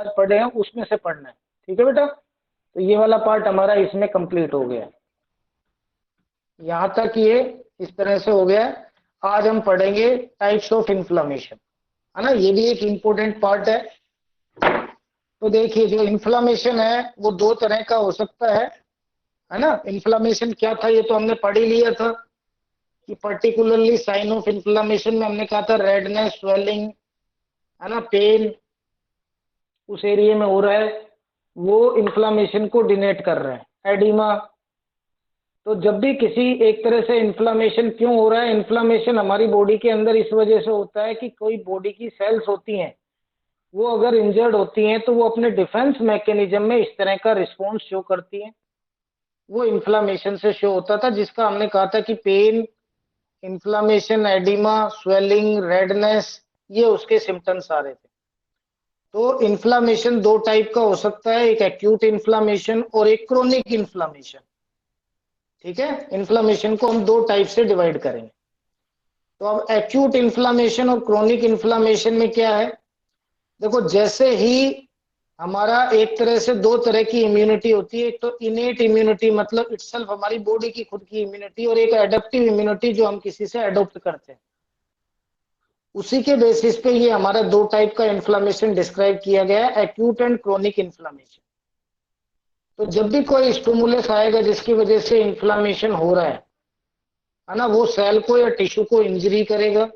आज पढ़े हैं उसमें से पढ़ना है। ठीक है बेटा, तो ये वाला पार्ट हमारा इसमें कंप्लीट हो गया। यहां तक ये इस तरह से हो गया। आज हम पढ़ेंगे टाइप्स ऑफ इन्फ्लामेशन, है ना, ये भी एक इंपॉर्टेंट पार्ट है। तो देखिए, जो इन्फ्लामेशन है वो दो तरह का हो सकता है ना। इन्फ्लामेशन क्या था ये तो हमने पढ़ ही लिया था कि पर्टिकुलरली साइन ऑफ इन्फ्लामेशन में हमने कहा था रेडनेस, स्वेलिंग, है ना, पेन उस एरिया में हो रहा है, वो इन्फ्लामेशन को डिनेट कर रहा है। एडिमा, तो जब भी किसी एक तरह से इन्फ्लामेशन क्यों हो रहा है, इन्फ्लामेशन हमारी बॉडी के अंदर इस वजह से होता है कि कोई बॉडी की सेल्स होती हैं वो अगर इंजर्ड होती हैं तो वो अपने डिफेंस मैकेनिज्म में इस तरह का रिस्पॉन्स शो करती हैं। वो इन्फ्लामेशन से शो होता था, जिसका हमने कहा था कि pain, inflammation, oedema, swelling, redness, ये उसके सिम्टम्स आ रहे थे। तो इन्फ्लामेशन दो टाइप का हो सकता है, एक एक्यूट इन्फ्लामेशन और एक क्रोनिक इन्फ्लामेशन। ठीक है, इन्फ्लामेशन को हम दो टाइप से डिवाइड करेंगे। तो अब एक्यूट इन्फ्लामेशन और क्रोनिक इन्फ्लामेशन में क्या है, देखो जैसे ही हमारा एक तरह से दो तरह की इम्यूनिटी होती है, एक तो इनेट इम्यूनिटी मतलब इटसेल्फ हमारी बॉडी की खुद की इम्यूनिटी, और एक एडेप्टिव इम्यूनिटी जो हम किसी से अडॉप्ट करते हैं। उसी के बेसिस पे ये हमारा दो टाइप का इन्फ्लामेशन डिस्क्राइब किया गया है, एक्यूट एंड क्रोनिक इन्फ्लामेशन। तो जब भी कोई स्टिमुलस आएगा जिसकी वजह से इन्फ्लामेशन हो रहा है ना, वो सेल को या टिश्यू को इंजरी करेगा,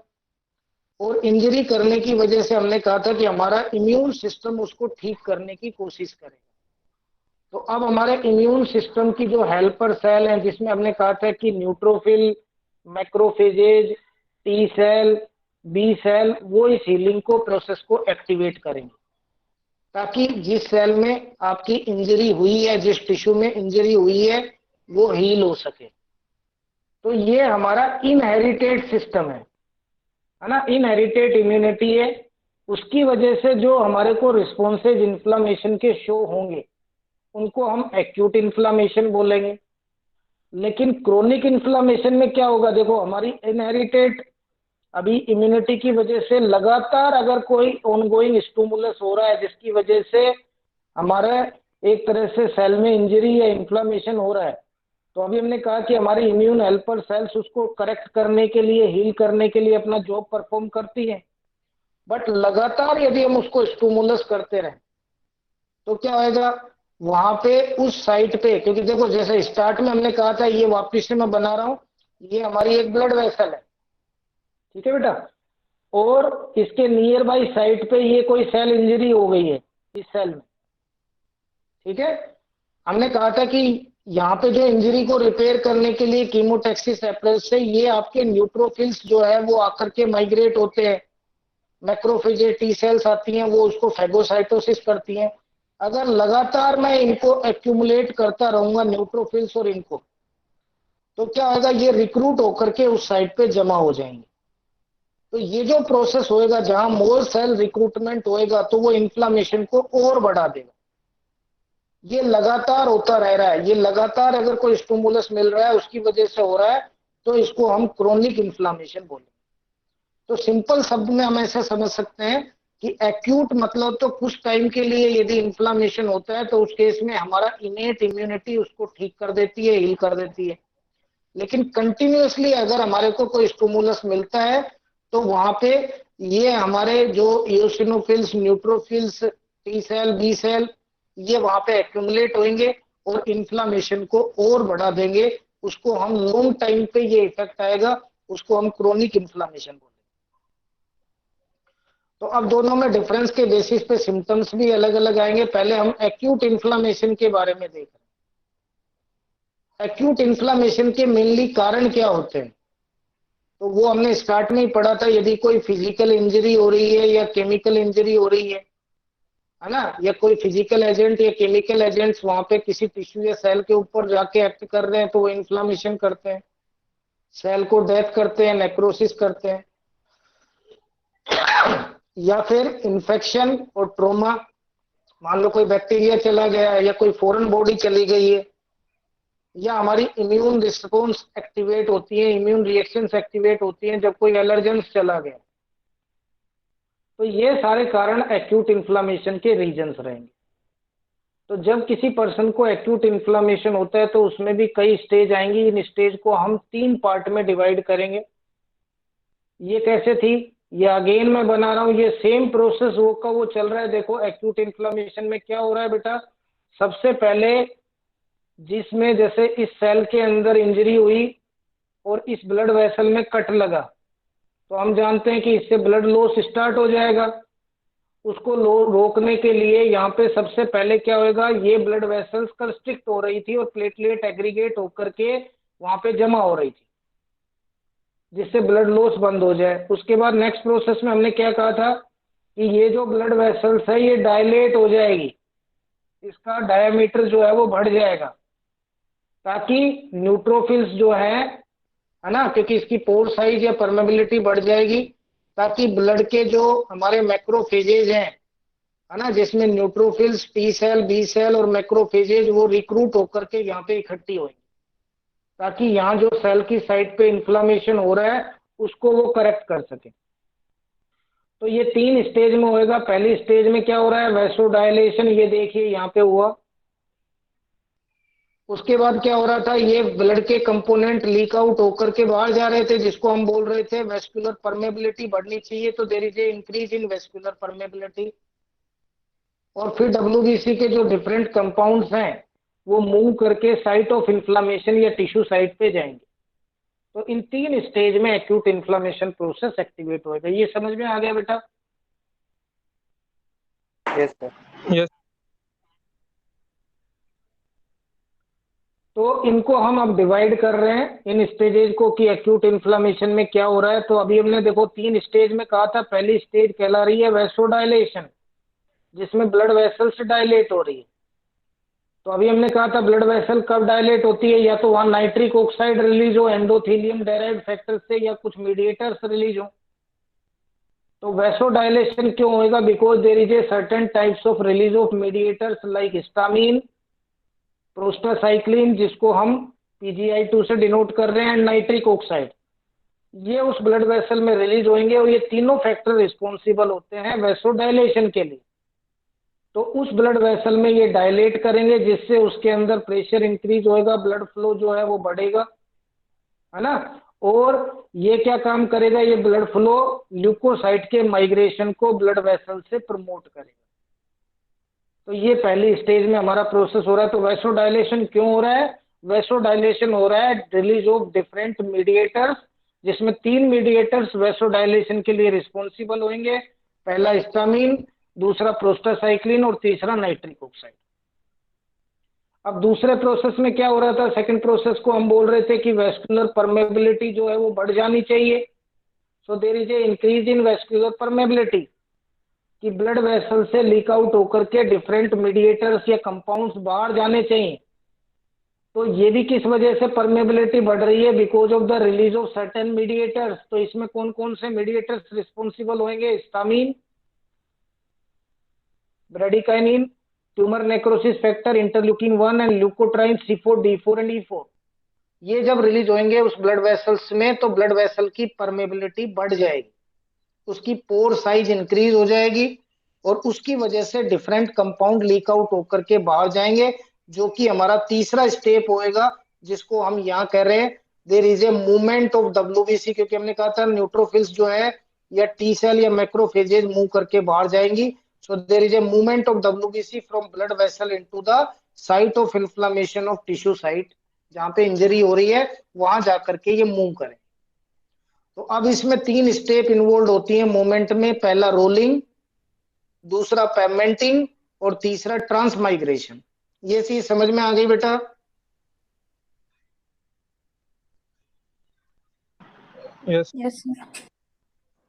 और इंजरी करने की वजह से हमने कहा था कि हमारा इम्यून सिस्टम उसको ठीक करने की कोशिश करेगा। तो अब हमारे इम्यून सिस्टम की जो हेल्पर सेल हैं, जिसमें हमने कहा था कि neutrophil, macrophages, T cell, B cell, वो इस हीलिंग को प्रोसेस को एक्टिवेट करेंगे, ताकि जिस सेल में आपकी इंजरी हुई है, जिस टिश्यू में इंजरी हुई है, वो हील हो सके। तो ये हमारा इनहेरिटेड सिस्टम है ना, इनहेरिटेड इम्यूनिटी है। उसकी वजह से जो हमारे को रिस्पॉन्सेज इन्फ्लामेशन के शो होंगे उनको हम एक्यूट इन्फ्लामेशन बोलेंगे। लेकिन क्रोनिक इन्फ्लामेशन में क्या होगा, देखो हमारी इनहेरिटेड अभी इम्यूनिटी की वजह से लगातार अगर कोई ऑनगोइंग स्टिमुलस हो रहा है जिसकी वजह से हमारा एक तरह से सेल में इंजरी या इन्फ्लामेशन हो रहा है, तो अभी हमने कहा कि हमारी इम्यून हेल्पर सेल्स उसको करेक्ट करने के लिए, हील करने के लिए अपना जॉब परफॉर्म करती है। बट लगातार यदि हम उसको स्टिमुलस करते रहें तो क्या होगा, वहां पे उस साइट पे, क्योंकि देखो जैसे स्टार्ट में हमने कहा था, ये वापिस से मैं बना रहा हूं, ये हमारी एक ब्लड वेसल है। ठीक है बेटा, और इसके नियर बाई साइट पे ये कोई सेल इंजरी हो गई है इस सेल में। ठीक है, हमने कहा था कि यहाँ पे जो इंजरी को रिपेयर करने के लिए कीमोटैक्सिस अप्रोच से ये आपके न्यूट्रोफिल्स जो है वो आकर के माइग्रेट होते हैं, मैक्रोफेजेज, टी सेल्स आती हैं, वो उसको फैगोसाइटोसिस करती हैं। अगर लगातार मैं इनको एक्यूमुलेट करता रहूंगा न्यूट्रोफिल्स और इनको, तो क्या होगा, ये रिक्रूट होकर के उस साइट पे जमा हो जाएंगे। तो ये जो प्रोसेस होएगा, जहां मोर सेल रिक्रूटमेंट होएगा तो वो इन्फ्लामेशन को और बढ़ा देगा। ये लगातार होता रह रहा है, ये लगातार अगर कोई स्टिमुलस मिल रहा है उसकी वजह से हो रहा है, तो इसको हम क्रोनिक इन्फ्लामेशन बोलेंगे। तो सिंपल शब्द में हम ऐसे समझ सकते हैं कि एक्यूट मतलब तो कुछ टाइम के लिए यदि इन्फ्लामेशन होता है तो उस केस में हमारा इनेट इम्यूनिटी उसको ठीक कर देती है, हील कर देती है। लेकिन कंटिन्यूअसली अगर हमारे को कोई स्टिमुलस मिलता है तो वहां पे ये हमारे जो eosinophils, neutrophils, T cell, B cell, ये वहां पे एक्यूमुलेट होंगे और इन्फ्लामेशन को और बढ़ा देंगे। उसको हम लॉन्ग टाइम पे ये इफेक्ट आएगा, उसको हम क्रोनिक इन्फ्लामेशन बोलेंगे। तो अब दोनों में डिफरेंस के बेसिस पे सिम्टम्स भी अलग अलग आएंगे। पहले हम एक्यूट इन्फ्लामेशन के बारे में देख रहे हैं। एक्यूट इन्फ्लामेशन के मेनली कारण क्या होते हैं, तो वो हमने स्टार्ट में ही पढ़ा था। यदि कोई फिजिकल इंजरी हो रही है या केमिकल इंजरी हो रही है ना, या कोई फिजिकल एजेंट या केमिकल एजेंट्स वहां पे किसी टिश्यू या सेल के ऊपर जाके एक्ट कर रहे हैं, तो वो इन्फ्लामेशन करते हैं, सेल को डेथ करते हैं, नेक्रोसिस करते हैं। या फिर इंफेक्शन और ट्रोमा, मान लो कोई बैक्टीरिया चला गया है या कोई फॉरेन बॉडी चली गई है, या हमारी इम्यून रिस्पॉन्स एक्टिवेट होती है, इम्यून रिएक्शंस एक्टिवेट होती हैं जब कोई एलर्जेंस चला गया। तो ये सारे कारण एक्यूट इन्फ्लामेशन के रीजंस रहेंगे। तो जब किसी पर्सन को एक्यूट इन्फ्लामेशन होता है तो उसमें भी कई स्टेज आएंगी। इन स्टेज को हम 3 पार्ट में डिवाइड करेंगे। ये कैसे थी, ये अगेन मैं बना रहा हूं, ये सेम प्रोसेस वो का वो चल रहा है। देखो एक्यूट इन्फ्लामेशन में क्या हो रहा है बेटा, सबसे पहले जिसमें जैसे इस सेल के अंदर इंजरी हुई और इस ब्लड वेसल में कट लगा, तो हम जानते हैं कि इससे ब्लड लॉस स्टार्ट हो जाएगा। उसको रोकने के लिए यहाँ पे सबसे पहले क्या होगा, ये ब्लड वेसल्स कंस्ट्रिक्ट हो रही थी और प्लेटलेट एग्रीगेट होकर के वहां पे जमा हो रही थी, जिससे ब्लड लॉस बंद हो जाए। उसके बाद नेक्स्ट प्रोसेस में हमने क्या कहा था कि ये जो ब्लड वेसल्स है ये डायलेट हो जाएगी, इसका डायमीटर जो है वो बढ़ जाएगा, ताकि न्यूट्रोफिल्स जो है ना, क्योंकि इसकी पोर साइज या परमेबिलिटी बढ़ जाएगी, ताकि ब्लड के जो हमारे मैक्रोफेजेज हैं, है ना, जिसमें neutrophils, T cell, B cell और मैक्रोफेजेज वो रिक्रूट होकर के यहाँ पे इकट्ठी होंगी, ताकि यहाँ जो सेल की साइड पे इन्फ्लामेशन हो रहा है उसको वो करेक्ट कर सके। तो ये 3 स्टेज में होएगा। पहली स्टेज में क्या हो रहा है, वैसोडायलेशन, ये देखिए यहाँ पे हुआ। उसके बाद क्या हो रहा था, ये ब्लड के कंपोनेंट लीक आउट होकर के बाहर जा रहे थे, जिसको हम बोल रहे थे वेस्कुलर परमेबिलिटी बढ़नी चाहिए, तो there is a increase in vascular permeability. और फिर डब्ल्यूबीसी के जो डिफरेंट कंपाउंड्स हैं वो मूव करके साइट ऑफ इन्फ्लामेशन या टिश्यू साइट पे जाएंगे। तो इन 3 स्टेज में एक्यूट इन्फ्लामेशन प्रोसेस एक्टिवेट होगा। ये समझ में आ गया बेटा? Yes sir. यस। तो इनको हम अब डिवाइड कर रहे हैं इन स्टेजेस को कि एक्यूट इन्फ्लामेशन में क्या हो रहा है। तो अभी हमने देखो 3 स्टेज में कहा था, पहली स्टेज कहला रही है वैसोडायलेशन, जिसमें ब्लड वेसल्स डायलेट हो रही है। तो अभी हमने कहा था ब्लड वेसल कब डायलेट होती है, या तो वहां नाइट्रिक ऑक्साइड रिलीज हो एंडोथेलियम डेराइव्ड फैक्टर से, या कुछ मीडिएटर्स रिलीज हो। तो वैसोडायलेशन क्यों होएगा, because there is a certain types of release of mediators like histamine, prostacyclin, जिसको हम PGI2 से डिनोट कर रहे हैं, एंड नाइट्रिक ऑक्साइड, ये उस ब्लड वेसल में रिलीज होंगे। और ये तीनों फैक्टर रिस्पॉन्सिबल होते हैं वैसोडायलेशन के लिए। तो उस ब्लड वेसल में ये डायलेट करेंगे, जिससे उसके अंदर प्रेशर इंक्रीज होएगा, ब्लड फ्लो जो है वो बढ़ेगा, है ना। और ये क्या काम करेगा, ये ब्लड फ्लो ल्यूकोसाइट के माइग्रेशन को ब्लड वेसल से प्रमोट करेगा। तो ये पहली स्टेज में हमारा प्रोसेस हो रहा है। तो वैसोडायलेशन क्यों हो रहा है, वैसोडायलेशन हो रहा है रिलीज ऑफ डिफरेंट मीडिएटर्स, जिसमें 3 मीडिएटर्स वैसोडायलेशन के लिए रिस्पॉन्सिबल होंगे। पहला हिस्टामिन, दूसरा प्रोस्टासाइक्लिन और तीसरा नाइट्रिक ऑक्साइड। अब दूसरे प्रोसेस में क्या हो रहा था, सेकंड प्रोसेस को हम बोल रहे थे कि वेस्कुलर परमेबिलिटी जो है वो बढ़ जानी चाहिए। So there is a increase in vascular permeability, कि ब्लड वेसल से लीक आउट होकर के डिफरेंट मीडिएटर्स या कंपाउंड्स बाहर जाने चाहिए। तो ये भी किस वजह से परमेबिलिटी बढ़ रही है, because of the release of certain mediators. तो इसमें कौन कौन से मीडिएटर्स रिस्पॉन्सिबल होंगे, histamine, bradykinin, tumour necrosis factor, interleukin 1 and leukotriene C4, D4 and E4। ये जब रिलीज होंगे उस ब्लड वेसल्स में, तो ब्लड वेसल की परमेबिलिटी बढ़ जाएगी, उसकी पोर साइज इंक्रीज हो जाएगी, और उसकी वजह से डिफरेंट कंपाउंड लीक आउट होकर के बाहर जाएंगे, जो कि हमारा तीसरा स्टेप होएगा, जिसको हम यहाँ कह रहे हैं there is a movement of WBC। क्योंकि हमने कहा था न्यूट्रोफिल्स जो है या टी सेल या मैक्रोफेजेज मूव करके बाहर जाएंगी। So there is a movement of WBC from blood vessel into the site of inflammation of tissue site, जहां पे इंजरी हो रही है वहां जाकर के ये मूव करें। तो अब इसमें 3 स्टेप इन्वॉल्व होती है मूवमेंट में, पहला रोलिंग, दूसरा पेमेंटिंग और तीसरा ट्रांसमाइग्रेशन। ये चीज समझ में आ गई बेटा? Yes. Yes sir.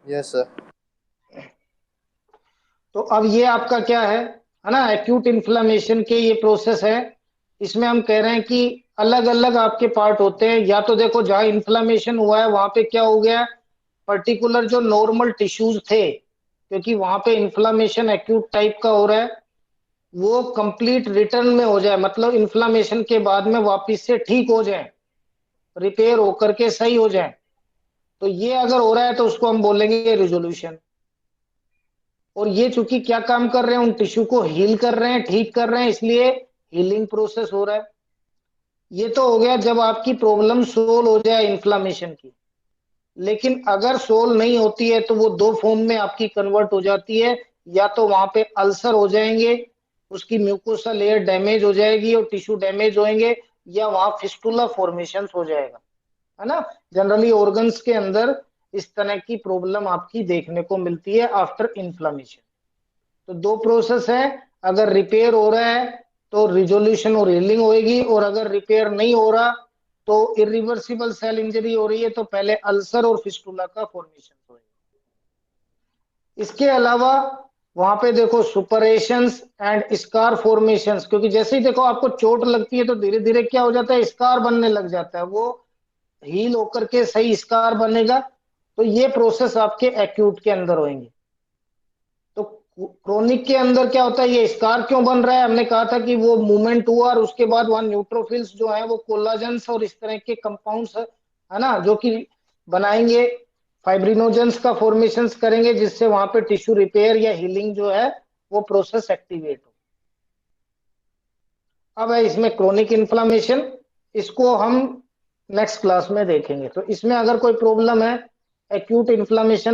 Yes sir. तो अब ये आपका क्या है ना, एक्यूट इन्फ्लामेशन के ये प्रोसेस है। इसमें हम कह रहे हैं कि अलग अलग आपके पार्ट होते हैं। या तो देखो जहां इन्फ्लामेशन हुआ है वहां पे क्या हो गया, पर्टिकुलर जो नॉर्मल टिश्यूज थे, क्योंकि वहां पे इन्फ्लामेशन एक्यूट टाइप का हो रहा है, वो कंप्लीट रिटर्न में हो जाए, मतलब इन्फ्लामेशन के बाद में वापिस से ठीक हो जाए, रिपेयर होकर के सही हो जाए। तो ये अगर हो रहा है तो उसको हम बोलेंगे रिजोल्यूशन। और ये चूंकि क्या काम कर रहे हैं, उन टिश्यू को हील कर रहे हैं, ठीक कर रहे हैं, इसलिए हीलिंग प्रोसेस हो रहा है। ये तो हो गया जब आपकी प्रॉब्लम सोल्व हो जाए इन्फ्लामेशन की। लेकिन अगर सोल्व नहीं होती है तो वो दो फॉर्म में आपकी कन्वर्ट हो जाती है, या तो वहां पे अल्सर हो जाएंगे, उसकी म्यूकोसा लेयर डैमेज हो जाएगी और टिश्यू डैमेज होंगे, या वहां फिस्टुला फॉर्मेशन हो जाएगा, है ना। जनरली ऑर्गन्स के अंदर इस तरह की प्रॉब्लम आपकी देखने को मिलती है आफ्टर इन्फ्लामेशन। तो दो प्रोसेस है, अगर रिपेयर हो रहा है तो रिजोल्यूशन और हीलिंग होएगी, और अगर रिपेयर नहीं हो रहा तो इरिवर्सिबल सेल इंजरी हो रही है तो पहले अल्सर और फिस्टुला का फॉर्मेशन होएगा। इसके अलावा वहां पे देखो सुपरेशंस एंड स्कार फॉर्मेशंस, क्योंकि जैसे ही देखो आपको चोट लगती है तो धीरे धीरे क्या हो जाता है, स्कार बनने लग जाता है, वो हील होकर के सही स्कार बनेगा। तो ये प्रोसेस आपके एक्यूट के अंदर होंगे। तो क्रोनिक के अंदर क्या होता है, ये स्कार क्यों बन रहा है, हमने कहा था कि वो मूवमेंट हुआ और उसके बाद वहां न्यूट्रोफिल्स जो है वो कोलाजन्स और इस तरह के कंपाउंड्स है ना, जो कि बनाएंगे, फाइब्रिनोजेंस का फॉर्मेशन करेंगे, जिससे वहां पे टिश्यू रिपेयर या हीलिंग जो है वो प्रोसेस एक्टिवेट हो। अब है इसमें क्रोनिक इन्फ्लामेशन, इसको हम नेक्स्ट क्लास में देखेंगे। तो इसमें अगर कोई प्रॉब्लम है, एक्यूट इन्फ्लामेशन